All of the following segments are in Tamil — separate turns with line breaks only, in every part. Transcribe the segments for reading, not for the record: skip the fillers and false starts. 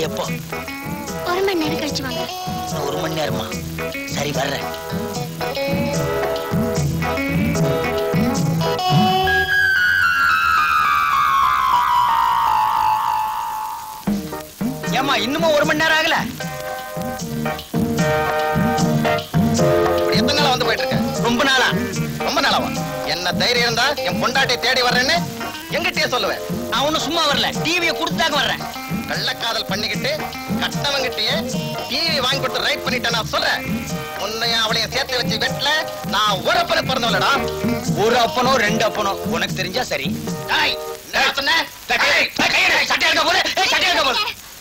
எப்போ?
1 மணி நேரம் கழிச்சு வாங்க.
1 மணி நேரமா? சரி வர்றேன். ஏமா இன்னுமா 1 மணி நேரம் ஆகல?
எத்தனை நாளா வந்து போயிட்டு இருக்க?
ரொம்ப நாளா.
ரொம்ப நாளாவா? என்ன தைரியம் இருந்தா என் பொண்டாட்டி தேடி வர்றேன்னு எங்கிட்டே சொல்லுவேன்.
நான் ஒன்னும் சும்மா வரல, டிவியை கொடுத்தாக்க வர்றேன்.
கள்ளக்காதல் பண்ணிக்கிட்டு கட்டவங்கிட்டயே டிவி வாங்கி கொடுத்து ரைட் பண்ணிட்டேன் நான் சொல்றேன். உன்னையும் அவளையும் சேர்த்து வச்சு வெட்டல நான் ஒரு அப்பனை பிறந்தவளடா.
ஒரு அப்பனோ 2 அப்பனோ உனக்கு தெரிஞ்சா சரி.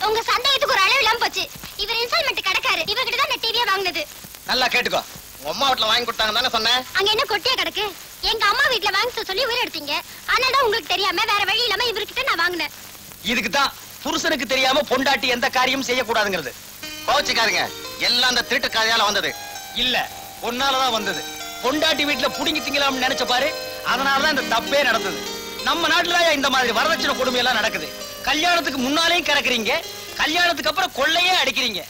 உங்க சந்தேகத்துக்கு ஒரு அளவு இல்லாம போச்சு. இவர் இன்ஸ்டால்மெண்ட் கடக்காரு. இவகிட்ட தான் நான் டிவியை வாங்குனது.
நல்லா கேட்டுக்கோ.
உங்க அம்மா வீட்டுல வாங்கி கொடுத்தாங்க தானே சொன்னேன்.
அங்க என்ன கொட்டியா கிடக்கு? எங்க அம்மா வீட்டுல வாங்க சொல்லி உயிர் எடுத்தீங்க. ஆனாதான் உங்களுக்கு தெரியாம வேற வழி இல்லாம இவர்கிட்ட நான் வாங்கினேன்.
இதுக்குதான் புருஷனுக்கு தெரியாம பொண்டாட்டி எந்த காரியம் செய்யக்கூடாதுங்கிறது.
கோச்சிக்காதீங்க, எல்லாம் அந்த திருட்டு கதையால வந்தது.
இல்ல, பொன்னாலதான் வந்தது. பொண்டாட்டி வீட்டுல புடுங்கி திங்கலாம்னு நினைச்ச பாரு, அதனாலதான் இந்த தப்பே நடந்தது. நம்ம நாட்டுல இந்த மாதிரி வரதட்சணை கொடுமை எல்லாம் நடக்குது. கல்யாணத்துக்கு முன்னாலேயும் கறக்குறீங்க, கல்யாணத்துக்கு அப்புறம் கொள்ளையே அடிக்கிறீங்க.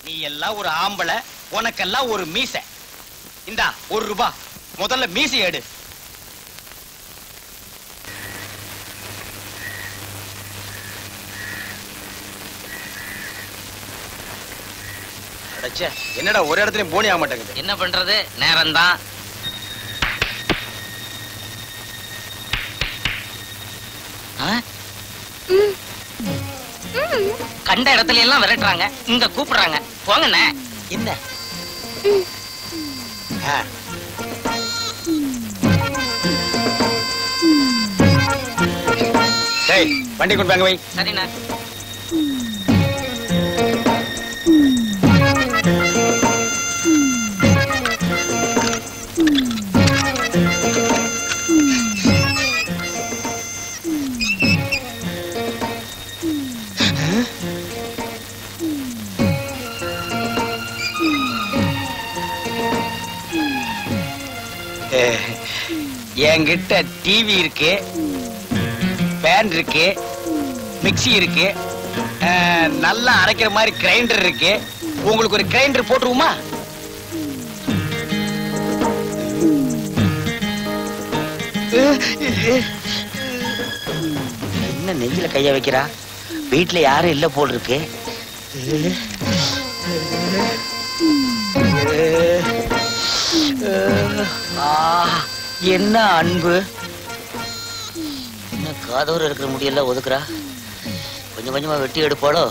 நீ எல்லாம் ஒரு ஆம்பளை, உனக்கெல்லாம் ஒரு மீசை. இந்தா 1 ரூபாய், முதல்ல மீசை எடு.
என்னடா ஒரு இடத்துலயும் போனி ஆக மாட்டேங்குது.
என்ன பண்றது, நேரம் தான். கண்ட இடத்துல எல்லாம் விரட்டுறாங்க, இங்க கூப்பிடுறாங்க. போங்கண்ணே. என்ன
வண்டி கொண்டு வாங்க வை.
சரிண்ணா. என்கிட்ட டிவி இருக்கு, பேன் இருக்கு, மிக்ஸி இருக்கு, நல்லா அரைக்கிற மாதிரி கிரைண்டர் இருக்கு. உங்களுக்கு ஒரு கிரைண்டர் போட்டுருவோமா? என்ன நெஞ்சில கைய வைக்கிறா? வீட்டுல யாரும் இல்ல போல் இருக்கு. என்ன அன்பு! என்ன காதோர இருக்கிற முடியெல்லாம் ஒதுக்குறா? கொஞ்சம் கொஞ்சமா வெட்டி எடுப்பாளோ?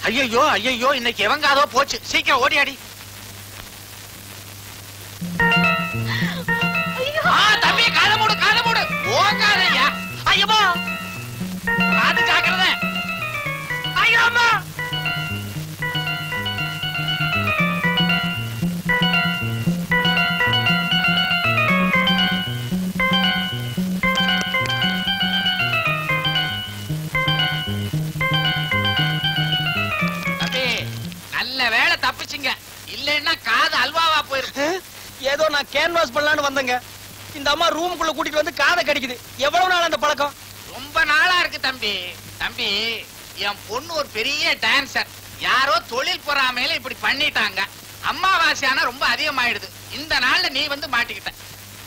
ஐயோ ஐயோ, இன்னைக்கு எவங்காதோ போச்சு. சீக்கிரம் ஓடியாடி. தம்பி காதை மூடு, காதை மூடு. ஓங்காதையா. ஐயோ அது ஜாக்கிரதை. ஐயோ அம்மா.
நான் கேன்வாஸ் பண்ணலான்னு வந்தேங்க. இந்த அம்மா ரூமுக்குள்ள கூட்டிட்டு வந்து காதை கடிக்குது. எவ்வளவு நாள் அந்த பழக்கம்?
ரொம்ப நாளா இருக்கு தம்பி. தம்பி, என் பொண்ணு ஒரு பெரிய டான்சர். யாரோ தொழில் பொறாமையில இப்படி பண்ணிட்டாங்க. அம்மாவாசையானா ரொம்ப அதிகமாயிடுது. இந்த நாள்ல நீ வந்து மாட்டிக்கிட்ட.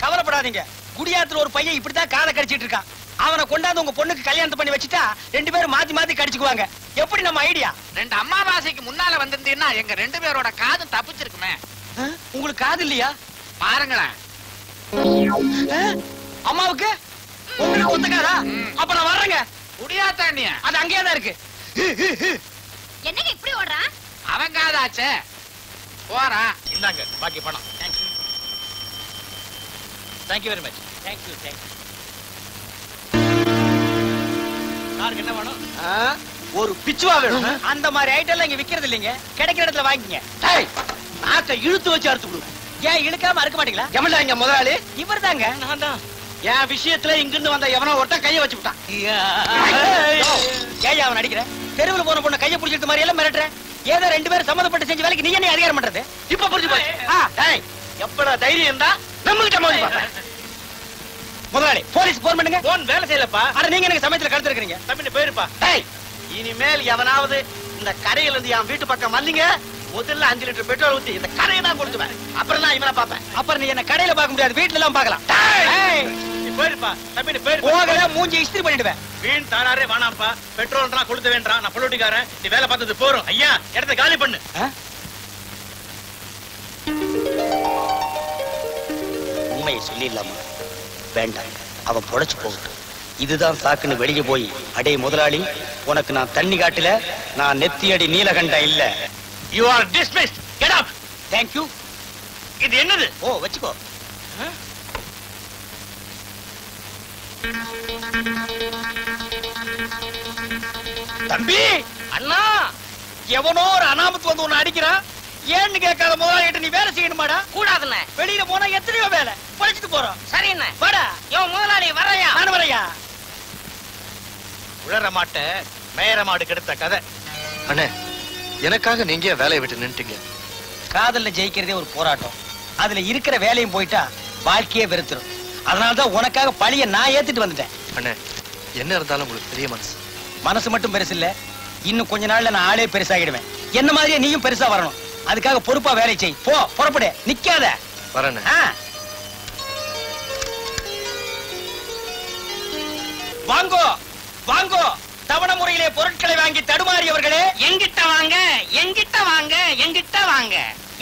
கவலைப்படாதீங்க. குடியாத்துல ஒரு பையன் இப்படித்தான் காதை கடிச்சிட்டு இருக்கான். அவனை கொண்டாந்து உங்க பொண்ணுக்கு கல்யாணம் பண்ணி வச்சுட்டா 2 பேரும் மாத்தி மாத்தி கடிச்சுக்குவாங்க. எப்படி நம்ம ஐடியா?
2 அம்மாவாசைக்கு முன்னால வந்திருந்தீங்கன்னா எங்க 2 பேரோட காதும் தப்பிச்சிருக்குமே.
உங்களுக்கு காது இல்லையா?
பாருங்களேன்.
அம்மாவுக்கு உங்களுக்கு ஒத்துக்காதா? அப்ப நான் வர்றேங்க.
குடியாத்தாண்டிய
அது அங்கேயே தான் இருக்கு.
என்னங்க இப்படி ஓடுறான்?
அவன் காதாச்சே. போறா.
இந்தாங்க பாக்கி பணம். Thank you very much. தேங்க்யூ. யாருக்கு என்ன வேணும்? ஒரு பிச்சுவா வேணும். அந்த மாதிரி ஐட்டம் எல்லாம் இங்க விக்கிறது இல்லைங்க. கிடைக்கிற இடத்துல வாங்கிங்க. நாக்க இழுத்து வச்சு அறுத்து கொடு. ஏன் இழுக்காம அறுக்க மாட்டீங்களா? எமன்டா இங்க முதலாளி? இவர் தாங்க. நான் தான். என் விஷயத்துல இங்கிருந்து வந்த எவனோ ஒருத்தன் கைய வச்சு விட்டான். ஏன் அவன் அடிக்கிற? தெருவுல போன பொண்ணு கைய புடிச்சிட்டு மாதிரி எல்லாம் மிரட்டுற. ஏதோ 2 பேரும் சம்மந்தப்பட்டு செஞ்ச வேலைக்கு நீ என்ன அதிகாரம் பண்றது? இப்ப புரிஞ்சு போச்சு. எப்படா தைரியம் இருந்தா நம்மகிட்ட மோதி பாப்ப. முதலாளி போலீஸ் போன் பண்ணுங்க. போன் வேலை செய்யலப்பா. அட நீங்க எனக்கு சமயத்துல கடத்து இருக்கீங்க. தம்பி போயிருப்பா. இனிமேல் எவனாவது இந்த கரையில இருந்து என் வீட்டு பக்கம் வந்தீங்க, முதல்ல 5 லிட்டர் பெட்ரோல் ஊத்தி இந்த கரையை நான் கொடுத்துவேன். அப்புறம் நான் இவனை பாப்பேன். அப்புறம் நீ என்ன கடையில பார்க்க முடியாது, வீட்டுல எல்லாம் பார்க்கலாம். போயிருப்பா. தம்பி போயிருப்பா. போகல மூஞ்சி இஸ்திரி பண்ணிடுவேன். வீண் தாராரே வேணாம்ப்பா. பெட்ரோல்ன்றா கொடுத்து வேண்டாம். நான் பொலிட்டிக்காரன். நீ வேலை பார்த்தது போறோம். ஐயா இடத்தை காலி பண்ணு. உண்மையை சொல்லிடலாமா? வேண்டாம், அவன் பொழைச்சு போகட்டும். இதுதான் சாக்குன்னு வெளியே போய், அடே முதலாளி, உனக்கு நான் தண்ணி காட்டல, நான் நெத்தியடி நீலகண்ட இல்ல. You are dismissed. Get out. Thank you. இது என்னது? ஓ வெச்சுக்கோ. தம்பி, அண்ணா, எவனோ ஒரு அனாமத்து வந்து உன்னை அடிக்கிறான். ஏன்னு கேட்காத முதலாளிகிட்ட நீ வேலை செய்யணுமாடா? கூடாதுண்ணே. வெளியில போனா எத்தனையோ வேலை. படிச்சுட்டு போறோம். சரிண்ணே. வாடா. யோ முதலாளி வரையா? நான் வரையா. உளற மாட்ட மேயற மாடு கெடுத்த கதை.
அண்ணே, எனக்காக நீங்க வேலையை விட்டு நின்னுட்டீங்க.
காதல்ல ஜெயிக்கிறதே ஒரு போராட்டம். அதுல இருக்கிற வேலையும் போயிட்டா வாழ்க்கையே வெறுத்துரும். அதனாலதான் உனக்காக பழிய நான் ஏத்துட்டு வந்துட்டேன்.
அண்ணே, என்ன இருந்தாலும் உங்களுக்கு பெரிய மனசு.
மனசு மட்டும் பெருசு இல்ல, இன்னும் கொஞ்ச நாள்ல நான் ஆளே பெருசாகிடுவேன். என்ன மாதிரியே நீயும் பெருசா வரணும். அதுக்காக பொறுப்பா வேலை செய். போ, புறப்படு, நிக்காத.
வரேன்.
வாங்கோ வாங்கோ. தவணை முறையிலே பொருட்களை வாங்கி தடுமாறியவர்களே, எங்கிட்ட வாங்க, எங்கிட்ட வாங்க, எங்கிட்ட வாங்க,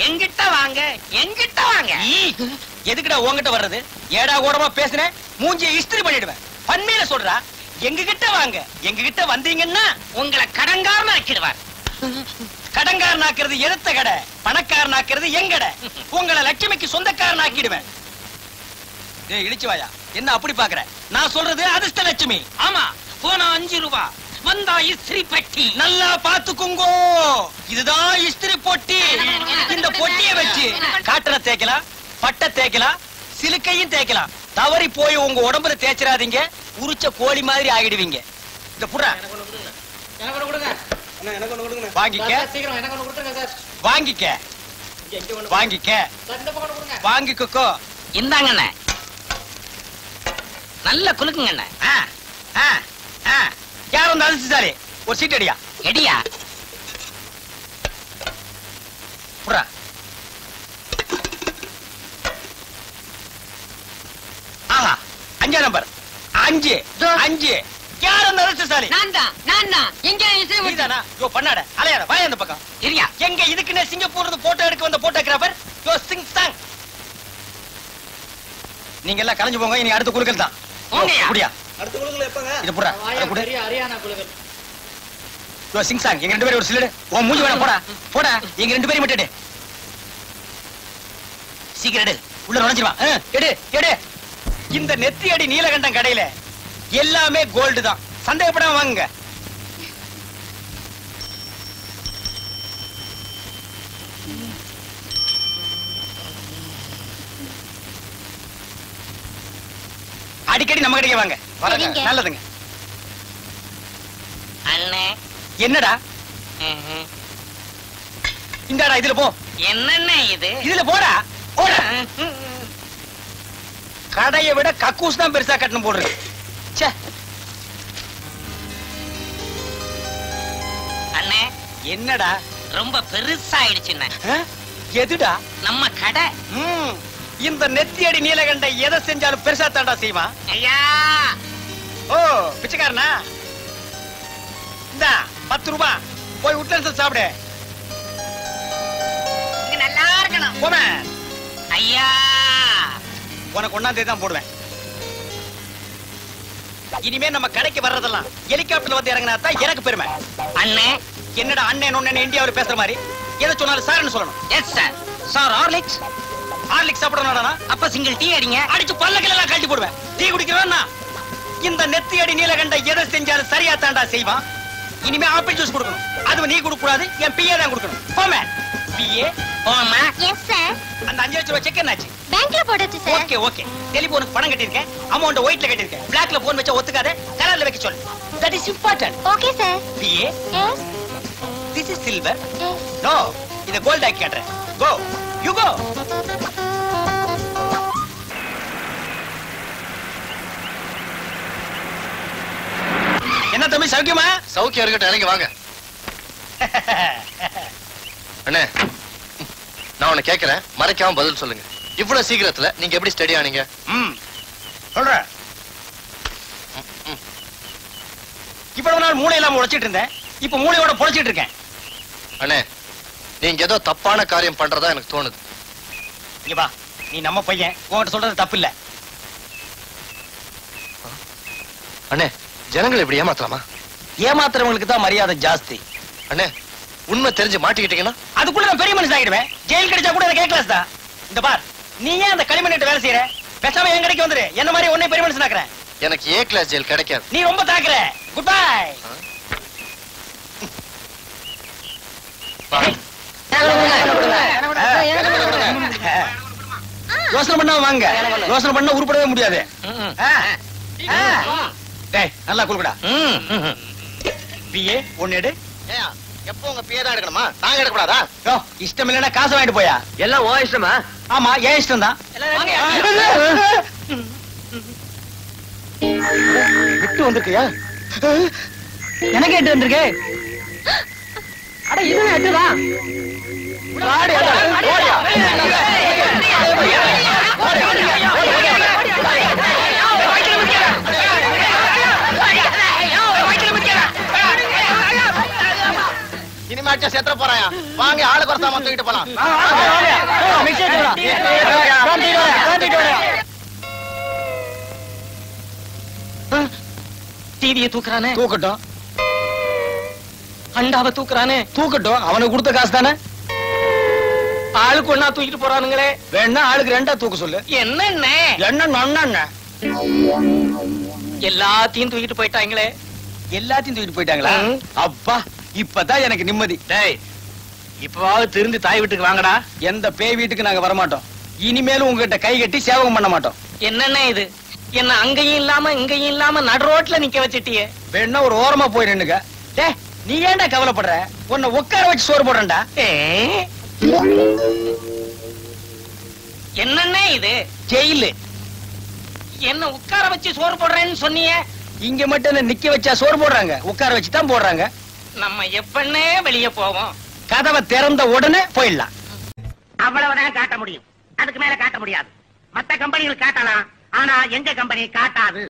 எங்கிட்ட வாங்க, எங்கிட்ட வாங்க. எதுக்குடா உன்கிட்ட வர்றது? ஏடா கூடமா பேசுறேன், மூஞ்சியை இஸ்திரி பண்ணிடுவேன். பன்மையில சொல்றா, எங்க கிட்ட வாங்க. எங்க கிட்ட வந்தீங்கன்னா உங்களை கடங்காரன் ஆக்கிடுவார். கடங்காரன் ஆக்குறது எடுத்த கடை, பணக்காரன் ஆக்குறது எங்கடை. உங்களை லட்சுமிக்கு சொந்தக்காரன் ஆக்கிடுவேன். டேய் இடிச்சு வாயா, என்ன அப்படி பாக்குற? நான் சொல்றது அதிர்ஷ்ட லட்சுமி. ஆமா, போனா 5 ரூபாய், வந்தா இஸ்திரி பெட்டி. நல்லா பாத்துக்குங்கோ, இதுதான் இஸ்திரி பொட்டி. இந்த பொட்டியை வச்சு காட்டனை தேய்க்கலாம், பட்டை தேய்க்கலாம், சிலுக்கையும் தேய்க்கலாம். தவறி போய் உங்க உடம்புல தேய்ச்சிடாதீங்க, உரிச்ச கோழி மாதிரி ஆகிடுவீங்க. இந்த புறா வாங்கிக்க, வாங்கிக்க, வாங்கிக்க, வாங்கிக்கோ.
இந்தாங்கண்ணே, நல்ல குலுக்குங்கண்ணே.
யார் வந்து அதிர்ஷ்டசாலி? ஒரு சீட் அடியா.
எடியா
புறா. ஆஹா, 5 நம்பர். 5 5. யார் அந்த அதிர்ஷ்டசாலி?
நான் தான். எங்க
நீதானா? யோ பண்ணாட, அலையாத, வாய அந்த பக்கம்.
இருயா.
எங்க இதுக்குன்னே சிங்கப்பூர்ல இருந்து போட்டோ எடுக்க வந்த போட்டோகிராஃபர் யோ சிங் சாங். நீங்க எல்லாம் கலைஞ்சு போங்க, இனி அடுத்த குலுக்கல் தான். அப்படியா? அடுத்த குலுக்கல் எப்பங்க? இது புறா. ஹரியானா குலுக்கல். யோ சிங் சாங், எங்க 2 பேரும் ஒரு சிலடு. உன் மூஞ்சி வேணா போடா. போடா, எங்க 2 பேரையும் மட்டும் எடு. சீக்கிரம் எடு, உள்ள நுழைஞ்சிருவா. எடு எடு. இந்த நெத்தி அடி நீலகண்டம் கடையில எல்லாமே கோல்டு தான். சந்தேகப்படாம வாங்குங்க. அடிக்கடி நம்ம கடைக்கு வாங்க.
சரிங்க.
நல்லதுங்க.
அண்ணே,
என்னடா இந்தாடா, இதுல போ.
என்னண்ணே இது?
இதுல போடா. போடா. கடையை விட கக்கூஸ் தான் பெருசா கட்டணும் போடுறது. ச்சே.
அண்ணே
என்னடா
ரொம்ப பெருசாயிடுச்சுண்ணே.
எதுடா?
நம்ம கடை.
இந்த நெத்தியடி நீலகண்ட எதை செஞ்சாலும் பெருசா தாண்டா செய்வான்.
ஐயா
ஓ பிச்சைக்காரனா? இந்தா 10 ரூபாய் போய் உட்லன்ஸ் சாப்பிடு.
இங்க நல்லா இருக்கணும்.
போமே.
ஐயா
உனக்கு 1ஆம் தேதி தான் போடுவேன். இனிமே நம்ம கடைக்கு வர்றதெல்லாம் ஹெலிகாப்டர்ல வந்து இறங்கினா தான் எனக்கு பெருமை.
அண்ணே
என்னடா அண்ணன் ஒண்ணு இந்தியாவில் பேசுற மாதிரி எதை சொன்னாலும் சார்னு சொல்லணும்.
Yes sir.
Sir Horlicks Horlicks சாப்பிடணும்டா.
அப்ப சிங்கிள் டீ அடிங்க.
அடிச்சு பல்லக்கெல்லாம் கழட்டி போடுவேன். டீ குடிக்கிறவன் இந்த நெத்தி அடி நீலகண்ட எதை செஞ்சாலும் சரியா தாண்டா செய்வான். இனிமே ஆப்பிள் ஜூஸ் கொடுக்கணும். அது நீ கொடுக்க கூடாது, என் பிஏ தான் கொடுக்கணும். போமே. பிஏ
போமா.
Yes sir.
அந்த 5 லட்சம் ரூபாய் செக் என்னாச்சு?
பேங்க்ல போடுச்சு சார்.
Okay okay. டெலிபோனுக்கு பணம் கட்டிருக்கேன். அமௌண்ட் ஒயிட்ல கட்டிருக்கேன். பிளாக்ல போன் வச்சா ஒத்துக்காத, கலர்ல வைக்க சொல்லு. That is important.
Okay sir.
பிஏ
yes
this is silver.
Yes.
No இத கோல்ட் ஆக்கி காட்றேன். Go you go. என்ன தம்பி சௌக்கியமா?
சௌக்கியம் இருக்கட்டும், இறங்கி வாங்க. அண்ணே நான் உன்னை கேட்கிறேன், மறைக்காம பதில் சொல்லுங்க. இவ்வளவு சீக்கிரத்துல நீங்க எப்படி ஸ்டடி ஆனீங்க?
சொல்றேன். இவ்வளவு நாள் மூளை இல்லாம உழைச்சிட்டு இருந்தேன், இப்ப மூளையோட பொழைச்சிட்டு இருக்கேன்.
அண்ணே நீங்க ஏதோ தப்பான காரியம் பண்றதா எனக்கு தோணுது.
இங்க வா, நீ நம்ம பையன், உன்கிட்ட சொல்றது தப்பு இல்ல.
அண்ணே ஜனங்களை இப்படி ஏமாத்தலாமா?
ஏமாத்துறவங்களுக்கு தான் மரியாதை ஜாஸ்தி.
அண்ணே உண்மை தெரிஞ்சு மாட்டிக்கிட்டீங்கன்னா
அதுக்குள்ள நான் பெரிய மனுஷன் ஆகிடுவேன். ஜெயில் கிடைச்சா கூட எனக்கு கேட்கலாஸ் தான். இந்த பார், நீ ஏன் அந்த களிமண்ணிட்ட வேலை செய்யற? பேசாம என் கடைக்கு வந்துரு. என்ன மாதிரி உன்னை பெரிய மனுஷன் ஆக்குறேன்.
எனக்கு ஏ கிளாஸ் ஜெயில் கிடைக்காது.
நீ ரொம்ப தாக்குற. Good bye. யோசனை பண்ணா வாங்க. யோசனை பண்ணா உருப்படவே முடியாது. டேய் நல்லா குளுடா. பிஏ ஒன்னு எடு.
ஏன் எப்போ உங்க பிஏ தான் எடுக்கணுமா? நாங்க எடுக்க கூடாதா?
யோ இஷ்டம் இல்லனா காசு வாங்கிட்டு போயா.
எல்லாம் ஓ இஷ்டமா?
ஆமா ஏன் இஷ்டம் தான். விட்டு வந்திருக்கியா? எனக்கு எட்டு வந்திருக்கு. அட இது எட்டுதான்.
இனிமேட்டு செத்துற போறாயா? வாங்க ஆளு குறைச்சாம தூக்கிட்டு போலாம்.
டிவியை தூக்குறானே. தூக்கட்டும். அண்டாவை தூக்குறானே. தூக்கட்டும். அவனுக்கு கொடுத்த காசு தானே. ஆளுக்கு ஒண்ணா தூக்கிட்டு போறானுங்களே. வேணா ஆளுக்கு 2ஆ தூக்க சொல்லு.
என்ன
என்ன நொண்ண
எல்லாத்தையும் தூக்கிட்டு போயிட்டாங்களே.
எல்லாத்தையும் தூக்கிட்டு போயிட்டாங்களா? அப்பா இப்பதான் எனக்கு நிம்மதி.
டேய் இப்பவாவது திருந்தி தாய் வீட்டுக்கு வாங்கடா.
எந்த பேய் வீட்டுக்கு நாங்க வரமாட்டோம். இனிமேலும் உங்ககிட்ட கை கட்டி சேவகம் பண்ண மாட்டோம்.
என்னண்ணே இது? என்ன அங்கேயும் இல்லாம இங்கேயும் இல்லாம நடு ரோட்ல நிக்க வச்சிட்டியே.
வேணா ஒரு ஓரமா போய் நின்னுங்க. டே நீ ஏன்டா கவலைப்படுற? உன்னை உட்கார வச்சு சோறு போடுறேன்டா.
என்னண்ணே இது?
ஜெயிலு.
என்ன உட்கார வச்சு சோறு போடுறேன்னு சொன்னீங்க.
இங்க மட்டும் என்ன நிக்க வச்சா சோறு போடுறாங்க? உட்கார வச்சு தான் போடுறாங்க.
நம்ம எப்பன்னே வெளியே போவோம்?
கதவை திறந்த உடனே போயிடலாம்.
அவ்வளவுதான் காட்ட முடியும். அதுக்கு மேல காட்ட முடியாது. மத்த கம்பெனிகள் காட்டலாம், ஆனா எங்க கம்பெனி காட்டாது.